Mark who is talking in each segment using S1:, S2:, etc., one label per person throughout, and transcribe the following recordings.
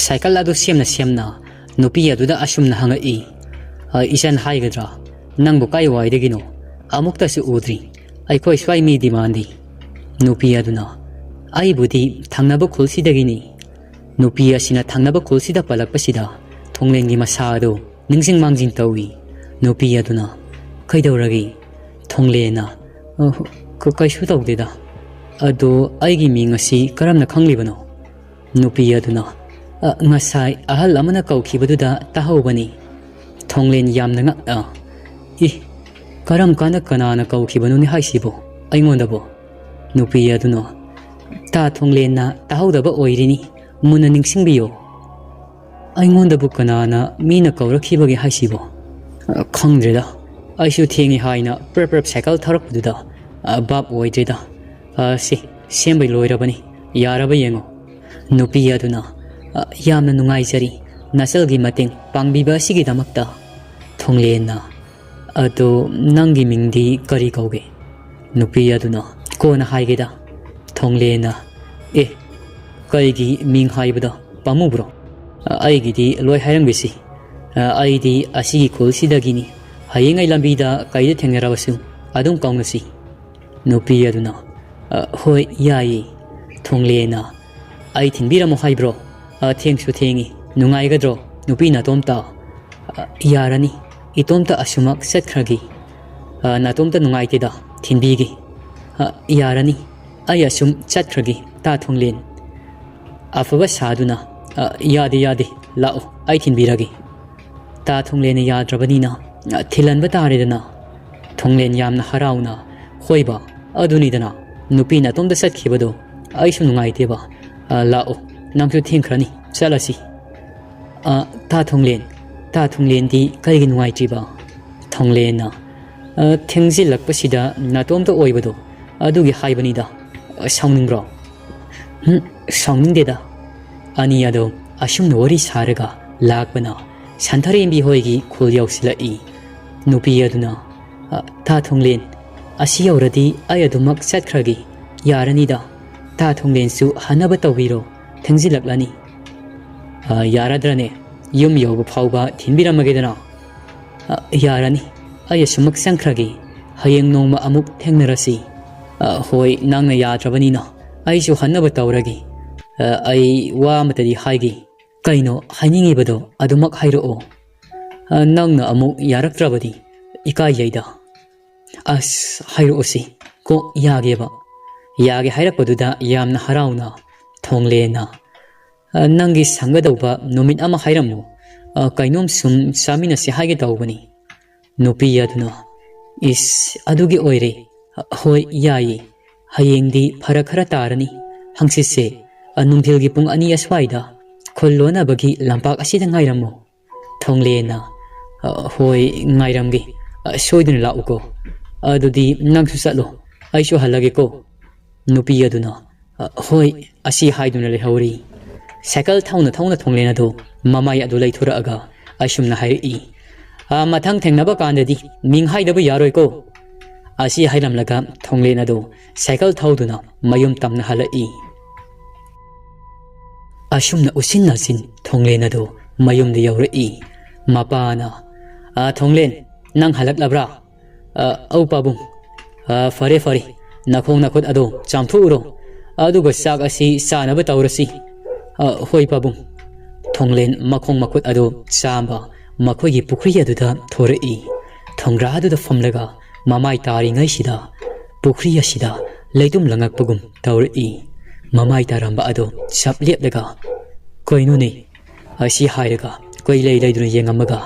S1: cycle adu semna nupi aduda asumna hangai isan haigadra nangbu kai waidegino amukta su udri ai khoi swai mi dimandi nupi aduna ai budi thangnaba khulsidagini nupi asina thangnaba khulsida palakpasida thonglengi masado ningsing mangjing tawi nupi aduna kaidauragi thonglena ko kaisu tawdeda ado aigi mi ngasi karamna khanglibano nupi aduna ngasai ahal amana kaukibaduda tahawbani thonglen yamna nga karam kana kanana kaukibanuni haisibo aingondabo nupi aduna ta thonglena tahawdaba oirini muna ningsingbiyo aingondabo kanana mina kaurakibagi haisibo khangdreda aishu thengi haina prep cycle tharakpududa bab oidreda si sembai loirabani yaraba yengo nupi aduna yamna nungaijari nasalgi mateng pangbiba asigidamakta thonglena ado nangi mingdi kari kauge nupi aduna kona haigeda thonglena kaigi ming haibada pamubro aigidi loi hairangbisi aidi asigi khulsidagini hayengai lambida kaida thengnerabasu adum kaungnasi nupi aduna hoi yai thonglena ai thinbiramo haibro thengsu thengi nungaigadro nupi na tomta yarani itomta asumak setkragi na tomta nungaiteda thinbigi yarani ai asum chatkragi ta thonglen afaba saduna yade lao ai thinbiragi ta thonglen yadrabanina thilanba taredana thonglen yamna harauna hoiba adunidana nupi na tomta satkibado ai su nungaiteba lao nangsu thengkrani chalasi ta thonglen di kaigi nungaitriba thonglena thengzilakpasida natomta oibado adugi haibanida saunningbro saunningsdeda ani ado asumna wari saraga lakbana santarembi hoigi khul yausilai nupi aduna ta thonglen asi yauradi ai adumak chatkragi yaranida ta thonglen su hanaba tawbiro thengzilaklani yaradrane yum yoba phauba thinbiramagedana yarani ai sumak sangkragi hayeng nongma amuk thengnarasi hoi nangna yadrabanina ai su hanaba tawragi ai wa matadi haigi kaino hainingibado adumak hairo nangna amuk yaraktrabadi ikai yaida as hairo osi ko yageba yage hairakpaduda yamna harauna thonglena nangi sangadauba numit ama hairamu kainom sum samina si haige tawbani nupi aduna is adugi oire hoi yai hayengdi pharakhara tarani hangsise nungthilgi pung ani aswaida khollona bagi lampak asida ngairamu thonglena hoi ngairamgi soidun lauko adudi nangsu satlo aishu halage ko nupi aduna hoi asi haiduna lehori cycle thongna thonglena do mamai adu leithura aga asumna hairi mathang thengnaba kandadi ming haidaba yaroi ko asi hairamlaga thonglena do cycle thauduna mayum tamna halai asumna usinna sin thonglena do mayum de yaurai mapana thonglen nang halak labra au pabung fare nakhong nakhot ado chamthu uro aduga sak asi sanaba tawrasi hoi pabung thonglen makhong makhot ado chamba makhogi pukri aduda thorai thongra aduda famlaga mamai tari ngai sida pukri asida leitum langak pugum tawrai mamai taramba ado chaplep laga koinu ne asi hairaga koi leiduna yengamaga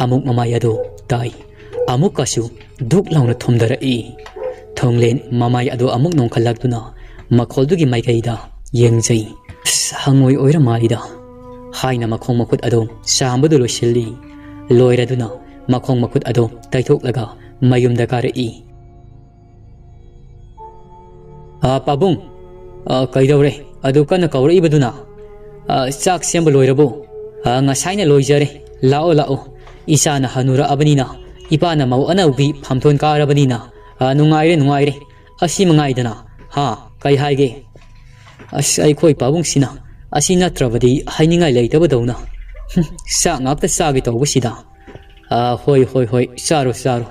S1: amuk mamai ado tai amuk kasu duk launa thomdarai thonglen mamai ado amuk nongkhalakduna makholdugi maikaida yengjai hangoi oira malida haina makhong makhut ado sambadu losilli loiraduna makhong makhut ado taithoklaga mayumda karai pabung kaidawre adu kana kawrai baduna chak semba loirabo ngasaina loijare lao isana hanura abanina ipana mau anaubi phamthon karabanina nungaire asi mangaidana ha kai haige as ai khoi pabung sina ꯑꯁꯤ ꯅꯠꯇ꯭ꯔꯕꯗꯤ ꯍꯥꯏꯅꯤꯡꯉꯥꯏ ꯂꯩꯇꯕꯗꯧꯅ ꯆꯥꯛ ꯉꯥꯛꯇ ꯆꯥꯒꯦ ꯇꯧꯕꯁꯤꯗ ꯍꯣꯏ ꯍꯣꯏ ꯍꯣꯏ ꯆꯥꯔꯣ ꯆꯥꯔꯣ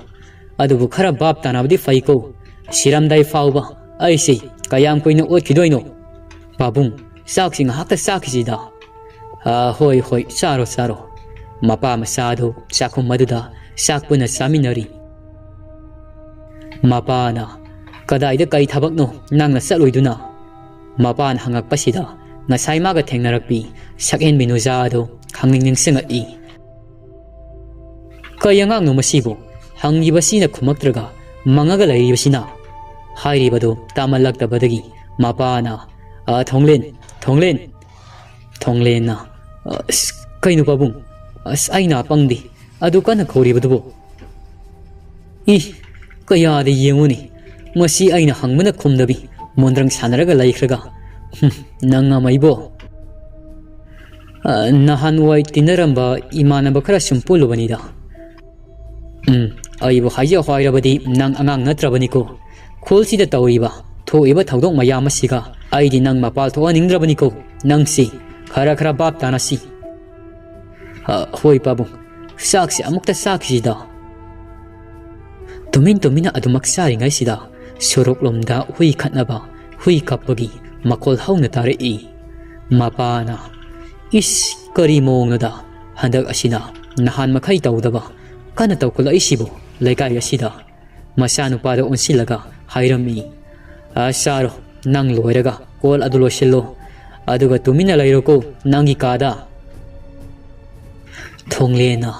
S1: ꯑꯗꯨꯕꯨ ꯈꯔ ꯚꯥꯞ ꯇꯥꯅꯕꯗꯤ ꯐꯩꯀꯣ ꯁꯤꯔꯝꯗꯥꯏ ꯐꯥꯎꯕ ꯑꯩꯁꯦ ꯀꯌꯥꯝ ꯀꯨꯏꯅ ꯑꯣꯠꯈꯤꯗꯣꯏꯅꯣ ꯄꯥꯕꯨꯡ ꯆꯥꯛꯁꯤ ꯉꯥꯏꯍꯥꯛꯇ ꯆꯥꯈꯤꯁꯤꯗ ꯍꯣꯏ ꯍꯣꯏ ꯆꯥꯔꯣ ꯆꯥꯔꯣ ꯃꯄꯥ ꯃꯆꯥ ꯑꯗꯨ ꯆꯥꯛꯈꯨꯝ ꯑꯗꯨꯗ ꯆꯥꯛ ꯄꯨꯟꯅ ꯆꯥꯃꯤꯟꯅꯔꯤ ꯃꯄꯥꯅ ꯀꯗꯥꯏꯗ ꯀꯩ ꯊꯕꯛꯅꯣ ꯅꯪꯅ ꯆꯠꯂꯣꯏꯗꯨꯅ ꯃꯄꯥꯅ ꯍꯪꯉꯛꯄꯁꯤꯗ ꯉꯁꯥꯏ ꯃꯥꯒ ꯊꯦꯡꯅꯔꯛꯄꯤ ꯁꯛꯍꯦꯟꯕꯤ ꯅꯨꯖꯥ ꯑꯗꯨ ꯈꯪꯅꯤꯡ ꯅꯤꯡꯁꯤꯡꯉꯛꯏ ꯀꯩ ꯑꯉꯥꯡꯅꯣ ꯃꯁꯤꯕꯨ ꯍꯪꯉꯤꯕꯁꯤꯅ ꯈꯨꯝꯃꯛꯇ꯭ꯔꯒ ꯃꯪꯉꯒ ꯂꯩꯔꯤꯕꯁꯤꯅ ꯍꯥꯏꯔꯤꯕꯗꯨ ꯇꯥꯃꯜꯂꯛꯇꯕꯗꯒꯤ ꯃꯄꯥꯅ ꯊꯣꯡꯂꯦꯟ ꯊꯣꯡꯂꯦꯟ ꯊꯣꯡꯂꯦꯟꯅ ꯀꯩꯅꯣ ꯄꯥꯕꯨꯡ ꯑꯩꯅ ꯑꯄꯪꯗꯤ ꯑꯗꯨ ꯀꯟꯅ ꯀꯧꯔꯤꯕꯗꯨꯕꯨ ꯀꯌꯥꯗ ꯌꯦꯡꯉꯨꯅꯤ ꯃꯁꯤ ꯑꯩꯅ ꯍꯪꯕꯅ ꯈꯨꯝꯗꯕꯤ ꯃꯣꯟꯗ꯭ꯔꯪ ꯁꯥꯟꯅꯔꯒ ꯂꯩꯈ꯭ꯔꯒ ꯅꯪ ꯑꯃꯩꯕꯣ ꯅꯍꯥꯟꯋꯥꯏ ꯇꯤꯟꯅꯔꯝꯕ ꯏꯃꯥꯟꯅꯕ ꯈꯔ ꯁꯨꯝ ꯄꯨꯜꯂꯨꯕꯅꯤꯗ ꯑꯩꯕꯨ ꯍꯥꯏꯖ ꯍꯥꯏꯔꯕꯗꯤ ꯅꯪ ꯑꯉꯥꯡ ꯅꯠꯇ꯭ꯔꯕꯅꯤꯀꯣ ꯈꯨꯜꯁꯤꯗ ꯇꯧꯔꯤꯕ ꯊꯣꯛꯏꯕ ꯊꯧꯗꯣꯛ ꯃꯌꯥꯝ ꯑꯁꯤꯒ ꯑꯩꯗꯤ ꯅꯪ ꯃꯄꯥꯜ ꯊꯣꯛꯍꯟꯅꯤꯡꯗ꯭ꯔꯕꯅꯤꯀꯣ ꯅꯪꯁꯤ ꯈꯔ ꯚꯥꯞ ꯇꯥꯅꯁꯤ ꯍꯣꯏ ꯄꯥꯕꯨꯡ ꯆꯥꯛꯁꯤ ꯑꯃꯨꯛꯇ ꯆꯥꯈꯤꯁꯤꯗ ꯇꯨꯃꯤꯟꯅ ꯑꯗꯨꯃꯛ ꯆꯥꯔꯤꯉꯩꯁꯤꯗ ꯁꯣꯔꯣꯛꯂꯣꯝꯗ ꯍꯨꯏ ꯈꯠꯅꯕ ꯍꯨꯏ ꯀꯞꯄꯒꯤ ꯃꯈꯣꯜ ꯍꯧꯅ ꯇꯥꯔꯛꯏ ꯃꯄꯥꯅ ꯀꯔꯤ ꯃꯑꯣꯡꯅꯣꯗ ꯍꯟꯗꯛ ꯑꯁꯤꯅ ꯅꯍꯥꯟ ꯃꯈꯩ ꯇꯧꯗꯕ ꯀꯟꯅ ꯇꯧꯈꯠꯂꯛꯏꯁꯤꯕꯨ ꯂꯩꯀꯥꯏ ꯑꯁꯤꯗ ꯃꯆꯥꯅꯨꯄꯥꯗ ꯑꯣꯟꯁꯤꯜꯂꯒ ꯍꯥꯏꯔꯝꯃꯤ ꯆꯥꯔꯣ ꯅꯪ ꯂꯣꯏꯔꯒ ꯀꯣꯜ ꯑꯗꯨ ꯂꯣꯏꯁꯤꯜꯂꯣ ꯑꯗꯨꯒ ꯇꯨꯃꯤꯟꯅ ꯂꯩꯔꯣꯀꯣ ꯅꯪꯒꯤ ꯀꯥꯗ ꯊꯣꯡꯂꯦꯟꯅ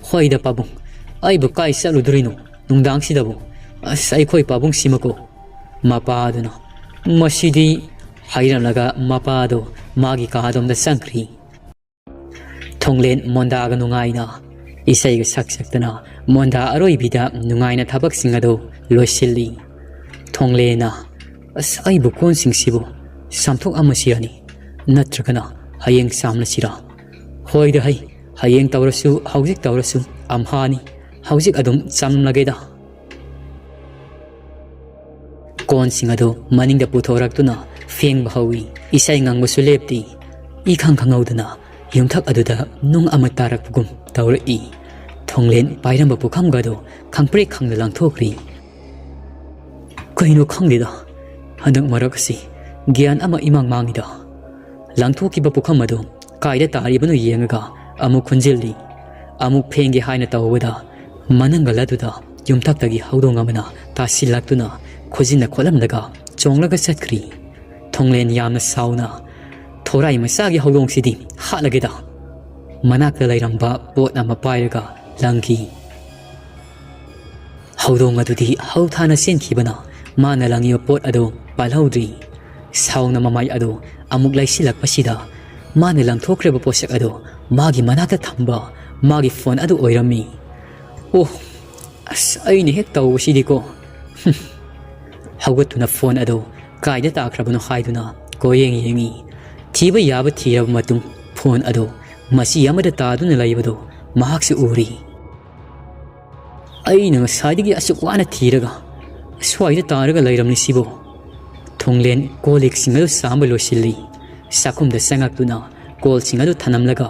S1: ꯍꯣꯏꯗ ꯄꯥꯕꯨꯡ ꯑꯩꯕꯨ ꯀꯥꯏ ꯆꯠꯂꯨꯗꯣꯔꯤꯅꯣ ꯅꯨꯡꯗꯥꯡꯁꯤꯗꯕꯨ ꯑꯩꯈꯣꯏ ꯄꯥꯕꯨꯡꯁꯤꯃꯀꯣ ꯃꯄꯥꯗꯨꯅ ꯃꯁꯤꯗꯤ ꯍꯥꯏꯔꯝꯂꯒ ꯃꯄꯥꯗꯣ ꯃꯥꯒꯤ ꯀꯥꯗꯣꯝꯗ ꯆꯪꯈ꯭ꯔꯤ ꯊꯣꯡꯂꯦꯟ ꯃꯣꯟꯗꯥꯒ ꯅꯨꯡꯉꯥꯏꯅ ꯏꯁꯩꯒ ꯁꯛꯇꯅ ꯃꯣꯟꯗꯥ ꯑꯔꯣꯏꯕꯤꯗ ꯅꯨꯡꯉꯥꯏꯅ ꯊꯕꯛꯁꯤꯡ ꯑꯗꯨ ꯂꯣꯏꯁꯤꯜꯂꯤ ꯊꯣꯡꯂꯦꯟꯅ ꯑꯩꯕꯨ ꯀꯣꯟꯁꯤꯡꯁꯤꯕꯨ ꯆꯥꯝꯊꯣꯛꯑꯝꯃꯁꯤꯔꯅꯤ ꯅꯠꯇ꯭ꯔꯒꯅ ꯍꯌꯦꯡ ꯆꯥꯝꯂꯁꯤꯔꯥ ꯍꯣꯏꯗ ꯍꯌꯦꯡ ꯇꯧꯔꯁꯨ ꯍꯧꯖꯤꯛ ꯇꯧꯔꯁꯨ ꯑꯝꯍꯥꯅꯤ ꯍꯧꯖꯤꯛ ꯑꯗꯨꯝ ꯆꯥꯝꯂꯒꯦꯗ ꯀꯣꯟꯁꯤꯡ ꯑꯗꯨ ꯃꯅꯤꯡꯗ ꯄꯨꯊꯣꯔꯛꯇꯨꯅ ꯐꯦꯡꯕ ꯍꯧꯏ ꯏꯁꯩ ꯉꯪꯕꯁꯨ ꯂꯦꯞꯇꯤ ꯏꯈꯪ ꯈꯪꯍꯧꯗꯅ ꯌꯨꯝꯊꯛ ꯑꯗꯨꯗ ꯅꯨꯡ ꯑꯃ ꯇꯥꯔꯛꯄꯒꯨꯝ ꯇꯧꯔꯛꯏ ꯊꯣꯡꯂꯦꯟ ꯄꯥꯏꯔꯝꯕ ꯄꯨꯈꯝꯒ ꯑꯗꯨ ꯈꯪꯄ꯭ꯔꯦꯛ ꯈꯪꯅ ꯂꯪꯊꯣꯛꯈ꯭ꯔꯤ ꯀꯩꯅꯣ ꯈꯪꯗꯦꯗ ꯍꯟꯗꯛ ꯃꯔꯛ ꯑꯁꯤ ꯒ꯭ꯌꯥꯟ ꯑꯃ ꯏꯃꯥꯡ ꯃꯥꯡꯉꯤꯗ ꯂꯪꯊꯣꯛꯈꯤꯕ ꯄꯨꯈꯝ ꯑꯗꯨ ꯀꯥꯏꯗ ꯇꯥꯔꯤꯕꯅꯣ ꯌꯦꯡꯉꯒ ꯑꯃꯨꯛ ꯈꯨꯟꯖꯤꯜꯂꯤ ꯑꯃꯨꯛ ꯐꯦꯡꯒꯦ ꯍꯥꯏꯅ ꯇꯧꯕꯗ ꯃꯅꯪꯒꯜ ꯑꯗꯨꯗ ꯌꯨꯝꯊꯛꯇꯒꯤ ꯍꯧꯗꯣꯡ ꯑꯃꯅ ꯇꯥꯁꯤꯜꯂꯛꯇꯨꯅ ꯈꯨꯖꯤꯟꯅ ꯈꯣꯠꯂꯝꯂꯒ ꯆꯣꯡꯂꯒ ꯆꯠꯈ꯭ꯔꯤ ꯊꯣꯡꯂꯦꯟ ꯌꯥꯝꯅ ꯁꯥꯎꯅ ꯊꯣꯔꯥꯏ ꯃꯆꯥꯒꯤ ꯍꯧꯗꯣꯡꯁꯤꯗꯤ ꯍꯥꯠꯂꯒꯦꯗ ꯃꯅꯥꯛꯇ ꯂꯩꯔꯝꯕ ꯄꯣꯠ ꯑꯃ ꯄꯥꯏꯔꯒ ꯂꯪꯈꯤ ꯍꯧꯗꯣꯡ ꯑꯗꯨꯗꯤ ꯍꯧꯊꯥꯅ ꯆꯦꯟꯈꯤꯕꯅ ꯃꯥꯅ ꯂꯪꯉꯤꯕ ꯄꯣꯠ ꯑꯗꯨ ꯄꯥꯜꯍꯧꯗ꯭ꯔꯤ ꯁꯥꯎꯅ ꯃꯃꯥꯏ ꯑꯗꯨ ꯑꯃꯨꯛ ꯂꯩꯁꯤꯜꯂꯛꯄꯁꯤꯗ ꯃꯥꯅ ꯂꯪꯊꯣꯛꯈ꯭ꯔꯤꯕ ꯄꯣꯠꯁꯛ ꯑꯗꯨ ꯃꯥꯒꯤ ꯃꯅꯥꯛꯇ ꯊꯝꯕ ꯃꯥꯒꯤ ꯐꯣꯟ ꯑꯗꯨ ꯑꯣꯏꯔꯝꯃꯤ ꯑꯩꯅ ꯍꯦꯛ ꯇꯧꯕꯁꯤꯗꯤꯀꯣ ꯍꯧꯒꯠꯇꯨꯅ ꯐꯣꯟ ꯑꯗꯨ ꯀꯥꯏꯗ ꯇꯥꯈ꯭ꯔꯕꯅꯣ ꯍꯥꯏꯗꯨꯅ ꯀꯣꯌꯦꯡ ꯌꯦꯡꯉꯤ ꯊꯤꯕ ꯌꯥꯕ ꯊꯤꯔꯕ ꯃꯇꯨꯡ ꯐꯣꯟ ꯑꯗꯨ ꯃꯆꯤ ꯑꯃꯗ ꯇꯥꯗꯨꯅ ꯂꯩꯕꯗꯨ ꯃꯍꯥꯛꯁꯨ ꯎꯔꯤ ꯑꯩꯅ ꯉꯁꯥꯏꯗꯒꯤ ꯑꯁꯨꯛ ꯋꯥꯅ ꯊꯤꯔꯒ ꯑꯁ꯭ꯋꯥꯏꯗ ꯇꯥꯔꯒ ꯂꯩꯔꯝꯂꯤꯁꯤꯕꯨ ꯊꯣꯡꯂꯦꯟ ꯀꯣꯜꯂꯤꯛꯁꯤꯡ ꯑꯗꯨ ꯆꯥꯝꯕ ꯂꯣꯏꯁꯤꯜꯂꯤ ꯆꯥꯛꯈꯨꯝꯗ ꯆꯪꯉꯛꯇꯨꯅ ꯀꯣꯜꯁꯤꯡ ꯑꯗꯨ ꯊꯅꯝꯂꯒ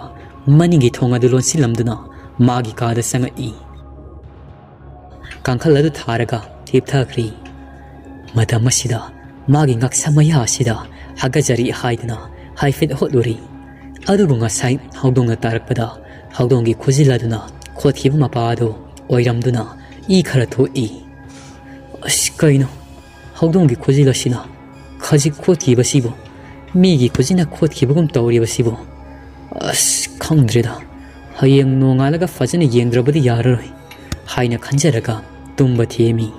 S1: ꯃꯅꯤꯡꯒꯤ ꯊꯣꯡ ꯑꯗꯨ ꯂꯣꯟꯁꯤꯜꯂꯝꯗꯨꯅ ꯃꯥꯒꯤ ꯀꯥꯗ ꯆꯪꯉꯛꯏ ꯀꯥꯡꯈꯜ ꯑꯗꯨ ꯊꯥꯔꯒ ꯊꯦꯞꯊꯈ꯭ꯔꯤ ꯃꯇꯝ ꯑꯁꯤꯗ ꯃꯥꯒꯤ ꯉꯛꯁꯝ ꯃꯌꯥ ꯑꯁꯤꯗ ꯍꯥꯒꯠꯆꯔꯤ ꯍꯥꯏꯗꯨꯅ ꯍꯥꯏꯐꯦꯠ ꯍꯣꯠꯂꯨꯔꯤ ꯑꯗꯨꯕꯨ ꯉꯁꯥꯏ ꯍꯧꯗꯣꯡꯅ ꯇꯥꯔꯛꯄꯗ ꯍꯧꯗꯣꯡꯒꯤ ꯈꯨꯖꯤꯜ ꯑꯗꯨꯅ ꯈꯣꯠꯈꯤꯕ ꯃꯄꯥ ꯑꯗꯨ ꯑꯣꯏꯔꯝꯗꯨꯅ ꯏ ꯈꯔ ꯊꯣꯛꯏ ꯀꯩꯅꯣ ꯍꯧꯗꯣꯡꯒꯤ ꯈꯨꯖꯤꯜ ꯑꯁꯤꯅ ꯈꯖꯤꯛ ꯈꯣꯠꯈꯤꯕꯁꯤꯕꯨ ꯃꯤꯒꯤ ꯈꯨꯖꯤꯟꯅ ꯈꯣꯠꯈꯤꯕꯒꯨꯝ ꯇꯧꯔꯤꯕꯁꯤꯕꯨ ꯈꯪꯗ꯭ꯔꯦꯗ ꯍꯌꯦꯡ ꯅꯣꯡꯉꯥꯜꯂꯒ ꯐꯖꯅ ꯌꯦꯡꯗ꯭ꯔꯕꯗꯤ ꯌꯥꯔꯔꯣꯏ ꯍꯥꯏꯅ ꯈꯟꯖꯔꯒ ꯇꯨꯝꯕ ꯊꯦꯝꯃꯤ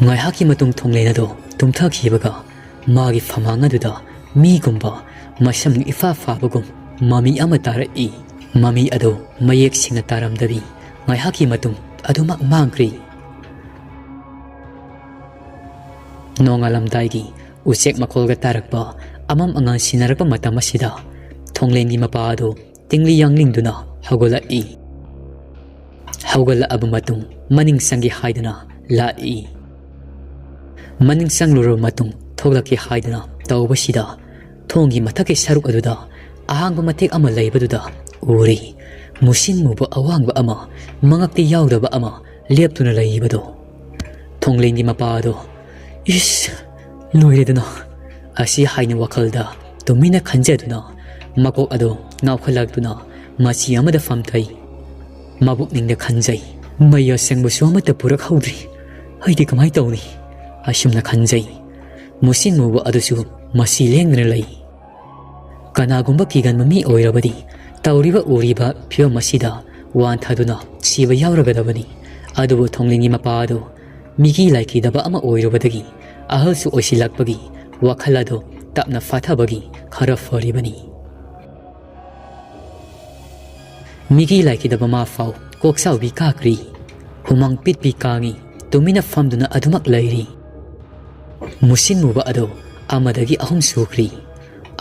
S1: ꯉꯥꯏꯍꯥꯛꯀꯤ ꯃꯇꯨꯡ ꯊꯣꯡꯂꯦꯟ ꯑꯗꯨ ꯇꯨꯝꯊꯈꯤꯕꯒ ꯃꯥꯒꯤ ꯐꯃꯥꯡ ꯑꯗꯨꯗ ꯃꯤꯒꯨꯝꯕ ꯃꯁꯝ ꯏꯐꯥ ꯐꯥꯕꯒꯨꯝ ꯃꯃꯤ ꯑꯃ ꯇꯥꯔꯛꯏ ꯃꯃꯤ ꯑꯗꯨ ꯃꯌꯦꯛ ꯁꯦꯡꯅ ꯇꯥꯔꯝꯗꯕꯤ ꯉꯥꯏꯍꯥꯛꯀꯤ ꯃꯇꯨꯡ ꯑꯗꯨꯃꯛ ꯃꯥꯡꯈ꯭ꯔꯤ ꯅꯣꯡꯉꯥꯜꯂꯝꯗꯥꯏꯒꯤ ꯎꯆꯦꯛ ꯃꯈꯣꯜꯒ ꯇꯥꯔꯛꯄ ꯑꯃꯝ ꯑꯉꯥꯟ ꯁꯤꯟꯅꯔꯛꯄ ꯃꯇꯝ ꯑꯁꯤꯗ ꯊꯣꯡꯂꯦꯟꯒꯤ ꯃꯄꯥ ꯑꯗꯨ ꯇꯤꯡꯂꯤ ꯌꯥꯡꯂꯤꯡꯗꯨꯅ ꯍꯧꯒꯠꯂꯛꯏ ꯍꯧꯒꯠꯂꯛꯑꯕ ꯃꯇꯨꯡ ꯃꯅꯤꯡ ꯆꯪꯒꯦ ꯍꯥꯏꯗꯨꯅ ꯂꯥꯛꯏ ꯃꯅꯤꯡ ꯆꯪꯂꯨꯔꯕ ꯃꯇꯨꯡ ꯊꯣꯛꯂꯛꯀꯦ ꯍꯥꯏꯗꯨꯅ ꯇꯧꯕꯁꯤꯗ thongi mathaki saruk aduda ahangba matek ama leibadudha uri musin muba awangba ama mangakti yaudaba ama leptuna leibado thonglengi mapado is loireduna asi haina wakhalda tumina khanjeduna makok ado ngawkhalagduna masi amada famthai mabuk ningda khanjai maya sengbu somata purak haudri haidi kamai tawni ashimna khanjai musin muba adusu masi lengna lei kanagumba kigan mami oirabadi tawriba uriba phyo masida wan thaduna siba yauragadabani adubu thonglengi mapado migi laiki daba ama oirabadagi ahalsu oisilakpagi wakhalado tapna fathabagi khara faribani migi laiki daba ma fau koksau bi kakri humang pit bi kangi tumina famduna adumak lairi musin muba ado amadagi ahum sukri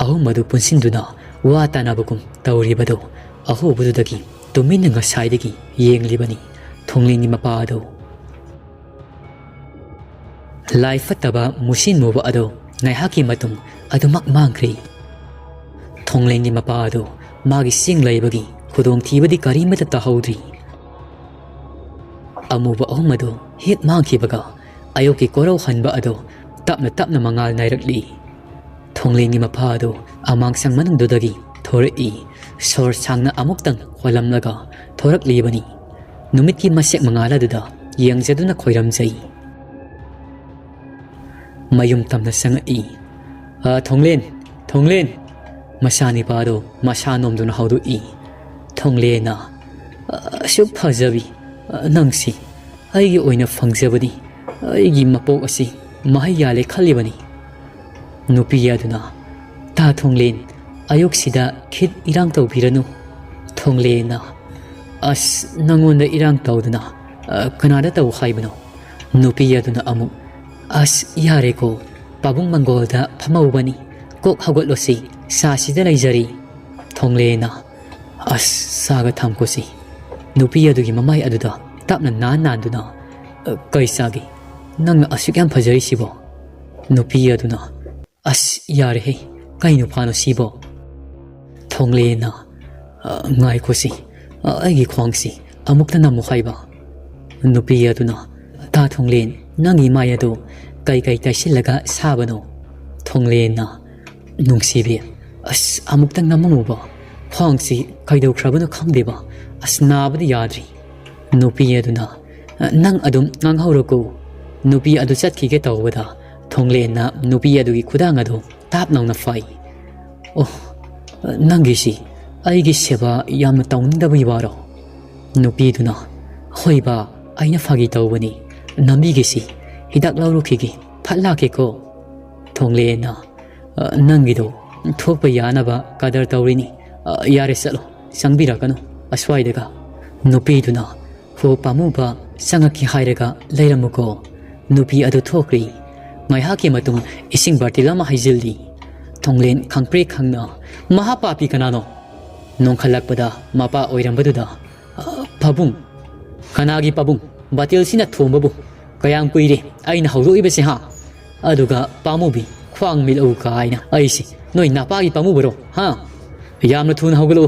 S1: ahum madu punsinduna wa tanabagum tawribado ahubudagi tumina ngasaidagi yenglibani thonglengi mapado lai fattaba musin muba ado ngaihaki matung adumak mangkri thonglengi mapado magi sing laibagi khudong thibadi karimata tahaudri amuba ahumado hit mangkibaga ayoki korau hanba ado tapna mangal nairakli thonglengi mapado amang sang manungdudagi thorei sor sangna amuktang khwalamlaga thoraklibani numitki masek mangala duda yengjaduna khoiramjai mayum tamna sangai thonglen masani pado masanomduna haudu i thonglena suk phajabi nangsi aigi oina fangjabani aigi mapok asi mahayale khalibani nupiyaduna ta thonglen ayoksida khit irang tawbiranu thonglena as nangonda irang tawduna kanada taw haibano nupiyaduna amu as yareko pabung mangolda phamawbani kok hagotlosi sasida laijari thonglena as saga thamkosi nupiyadu mamai aduda tapna nanduna kaisagi nang asuk yam phajari sibo nupiyaduna as yare he kainu phano sibo thonglena ngai khosi aigi khwangsi amukta namu khaiba nupiyaduna ta thonglen nangi mayadu kai taisilaga sabano thonglena nungsibi as amukta namamuba khwangsi kaidau khrabano khamdeba as nabadi yadri nupiyaduna nang adum nganghoroko nupi adu chatkige tawbada thonglena nupi adugi khudang adu tap nangna fai oh nangisi aigi seba yamna tawningdabi waro nupi duna hoiba aina fagi tawbani namigisi hidak lawrukhigi phatlake ko thonglena nangido thokpa yanaba kadar tawrini yare salo sangbira kanu aswaidaga nupi duna ho pamuba sangaki hairaga leiramuko nupi adu thokri ngaihaki matung ising bartilama haijildi thonglen khangpre khangna mahapapi kanano nongkhalakpada mapa oirambaduda pabung kanagi pabung batil sina thombabu kayang kuire aina hawruibese ha aduga pamubi khwang milu kaina aisi noi napagi pamubaro ha yamna thun hawgalo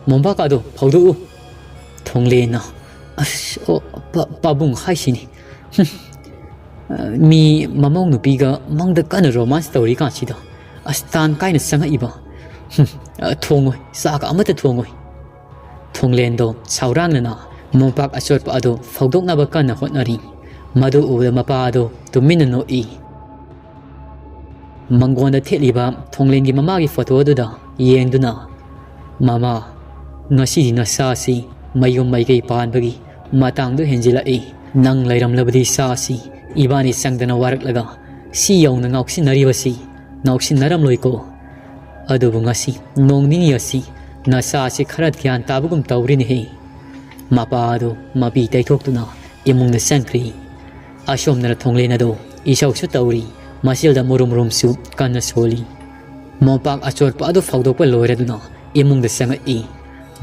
S1: momba kado phawdu thonglena as o pabung haisini mi mamong nupiga mangda kana romance story ka chida astan kaina sanga iba thongoi saka amata thongoi thonglendo saurangna mompak asot pa ado phawdokna ba kana hotnari madu uda mapa ado tumina no i mangonda theliba thonglengi mamagi photo aduda yengduna mama ngasi na sasi mayum maigei panbagi matangdu henjila e nang lairamlabadi sasi ibani sangdana waraklaga si yauna ngauxinari basi ngauxinaram loiko adubu ngasi nongning yasi na sasi kharat gyan tabugum tawrini he mapa ado mabi taithokduna imungna sankri ashomna thonglena do isau su tawri masilda murum su kanna soli mompak achor pa ado phawdokpa loiraduna imungda sanga e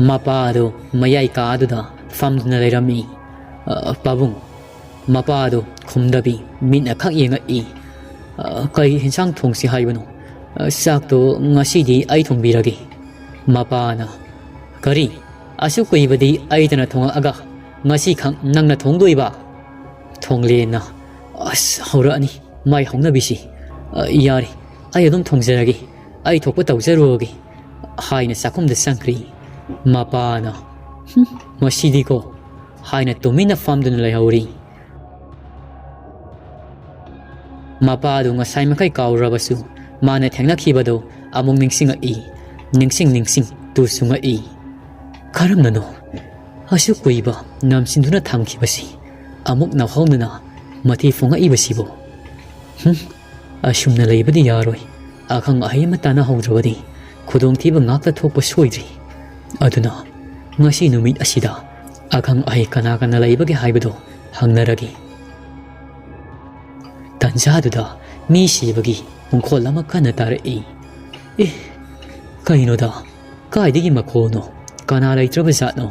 S1: mapa ado mayai ka aduda famduna leirami pabung mapa ado khumdabi mina khak yenga e kai hinsang thongsi haibano ꯆꯥꯛꯇꯣ ꯉꯁꯤꯗꯤ ꯑꯩ ꯊꯣꯡꯕꯤꯔꯒꯦ ꯃꯄꯥꯅ ꯀꯔꯤ ꯑꯁꯨꯛ ꯀꯨꯏꯕꯗꯤ ꯑꯩꯗꯅ ꯊꯣꯡꯉꯛꯑꯒ ꯉꯁꯤ ꯈꯛ ꯅꯪꯅ ꯊꯣꯡꯗꯣꯏꯕ ꯊꯣꯡꯂꯦꯅ ꯑꯁ ꯍꯧꯔꯛꯑꯅꯤ ꯃꯥꯏ ꯍꯧꯅꯕꯤꯁꯤ ꯌꯥꯔꯦ ꯑꯩ ꯑꯗꯨꯝ ꯊꯣꯡꯖꯔꯒꯦ ꯑꯩ ꯊꯣꯛꯄ ꯇꯧꯖꯔꯨꯔꯒꯦ ꯍꯥꯏꯅ ꯆꯥꯛꯈꯨꯝꯗ ꯆꯪꯈ꯭ꯔꯤ ꯃꯄꯥꯅ ꯃꯁꯤꯗꯤꯀꯣ ꯍꯥꯏꯅ ꯇꯨꯃꯤꯟꯅ ꯐꯝꯗꯨꯅ ꯂꯩꯍꯧꯔꯤ ꯃꯄꯥꯗꯨ ꯉꯁꯥꯏ ꯃꯈꯩ ꯀꯥꯎꯔꯕꯁꯨ ꯃꯥꯅ ꯊꯦꯡꯅꯈꯤꯕꯗꯣ ꯑꯃꯨꯛ ꯅꯤꯡꯁꯤꯡꯉꯛꯏ ꯅꯤꯡꯁꯤꯡ ꯇꯨꯁꯨꯡꯉꯛꯏ ꯀꯔꯝꯅꯅꯣ ꯑꯁꯨꯛ ꯀꯨꯏꯕ ꯅꯝꯁꯤꯟꯗꯨꯅ ꯊꯝꯈꯤꯕꯁꯤ ꯑꯃꯨꯛ ꯅꯧꯍꯧꯅꯅ ꯃꯊꯤ ꯐꯣꯡꯉꯛꯏꯕꯁꯤꯕꯨ ꯑꯁꯨꯝꯅ ꯂꯩꯕꯗꯤ ꯌꯥꯔꯣꯏ ꯑꯈꯪ ꯑꯍꯩ ꯑꯃ ꯇꯥꯟꯅꯍꯧꯗ꯭ꯔꯕꯗꯤ ꯈꯨꯗꯣꯡꯊꯤꯕ ꯉꯥꯛꯇ ꯊꯣꯛꯄ ꯁꯣꯏꯗ꯭ꯔꯤ ꯑꯗꯨꯅ ꯉꯁꯤ ꯅꯨꯃꯤꯠ ꯑꯁꯤꯗ ꯑꯈꯪ ꯑꯍꯩ ꯀꯅꯥ ꯀꯅꯥ ꯂꯩꯕꯒꯦ ꯍꯥꯏꯕꯗꯣ ꯍꯪꯅꯔꯒꯦ ꯇꯟꯖꯥꯗꯨꯗ ꯃꯤ ꯁꯤꯕꯒꯤ ꯃꯈꯣꯜ ꯑꯃ ꯀꯟꯅ ꯇꯥꯔꯛꯏ ꯀꯩꯅꯣꯗ ꯀꯥꯏꯗꯒꯤ ꯃꯈꯣꯜꯅꯣ ꯀꯅꯥ ꯂꯩꯇ꯭ꯔꯕ ꯖꯥꯠꯅꯣ